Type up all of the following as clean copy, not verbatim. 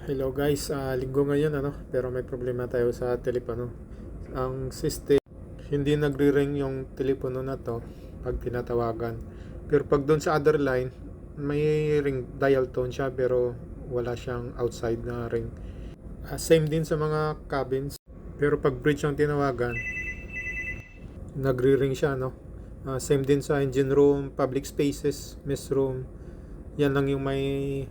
Hello guys, linggo ngayon pero may problema tayo sa telepono. Ang system, hindi nagre-ring yung telepono na to pag tinatawagan. Pero pag doon sa other line, may ring dial tone siya pero wala siyang outside na ring. Same din sa mga cabins. Pero pag bridge ang tinawagan, nagre-ring siya same din sa engine room, public spaces, mess room. Yan lang yung may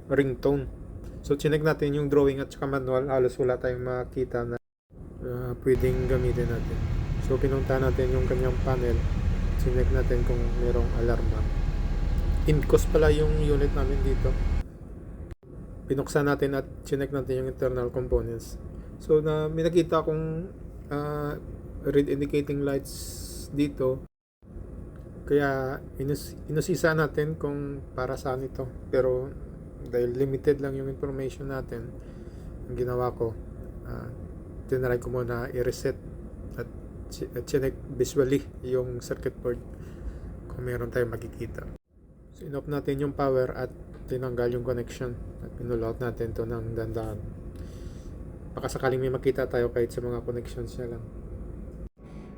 ringtone. So, chinek natin yung drawing at saka manual. Halos wala tayong makita na pwedeng gamitin natin. So, pinunta natin yung kanyang panel. Chinek natin kung merong alarma. In-cost pala yung unit namin dito. Pinuksan natin at chinek natin yung internal components. So, may nakita akong red indicating lights dito. Kaya, inusisa natin kung para saan ito. Pero, dahil limited lang yung information natin, ang ginawa ko, tinry ko muna i-reset at check visually yung circuit board kung meron tayong makikita. So, in-off natin yung power at tinanggal yung connection at pinulout natin to ng dandahan. Baka sakaling may makita tayo kahit sa mga connections niya lang.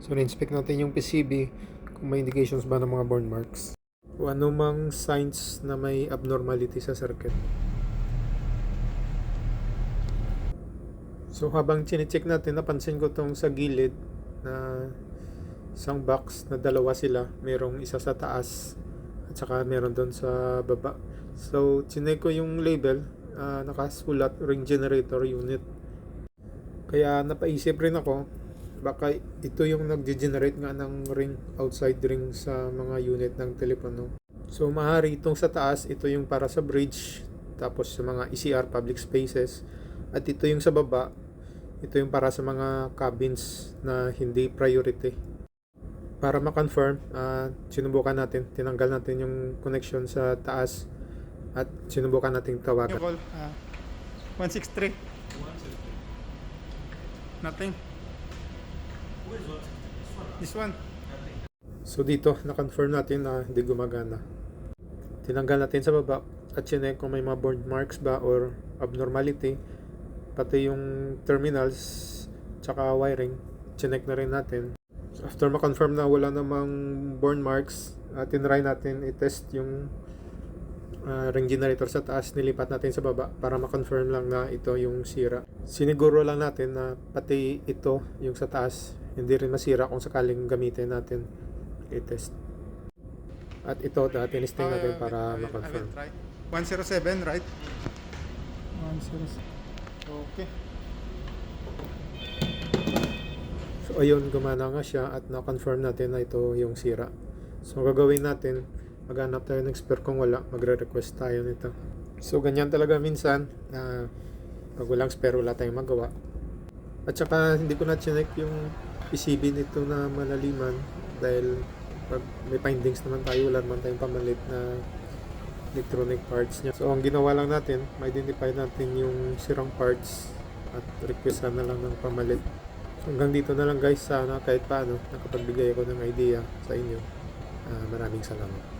So, na-inspect natin yung PCB kung may indications ba ng mga burn marks o anumang signs na may abnormality sa circuit. So habang chinecheck natin, napansin ko tong sa gilid na isang box na dalawa sila. Merong isa sa taas at saka meron doon sa baba. So chineck ko yung label, nakasulat ring generator unit. Kaya napaisip rin ako, baka ito yung nag-generate nga ng ring, outside ring sa mga unit ng telepono. So maaari itong sa taas, ito yung para sa bridge, tapos sa mga ECR public spaces, at ito yung sa baba, ito yung para sa mga cabins na hindi priority. Para ma-confirm, sinubukan natin, tinanggal natin yung connection sa taas at sinubukan natin tawagan. 163. Nothing. This one. So dito, na-confirm natin na hindi gumagana. Tinanggal natin sa baba at chinek kung may mga burn marks ba or abnormality. Pati yung terminals tsaka wiring, chinek na rin natin. So after ma-confirm na wala namang burn marks, tinry natin i-test yung ring generator sa taas. Nilipat natin sa baba para ma-confirm lang na ito yung sira. Siniguro lang natin na pati ito yung sa taas hindi rin masira kung sakaling gamitin natin i-test. At ito, tinisting natin para ma-confirm. 107, right? 107. Okay. So, ayun, gumana nga siya at na-confirm natin na ito yung sira. So, gagawin natin, maghanap tayo ng spare. Kung wala, magre-request tayo nito. So, ganyan talaga minsan. Pag walang spare, wala tayong magawa. At saka, hindi ko na-check yung PCB nito na malaliman dahil pag may findings naman tayo, wala naman tayong pamalit na electronic parts niya. So ang ginawa lang natin, ma-identify natin yung sirang parts at requestan na lang ng pamalit. So hanggang dito na lang guys, sana kahit paano nakapagbigay ako ng idea sa inyo. Maraming salamat.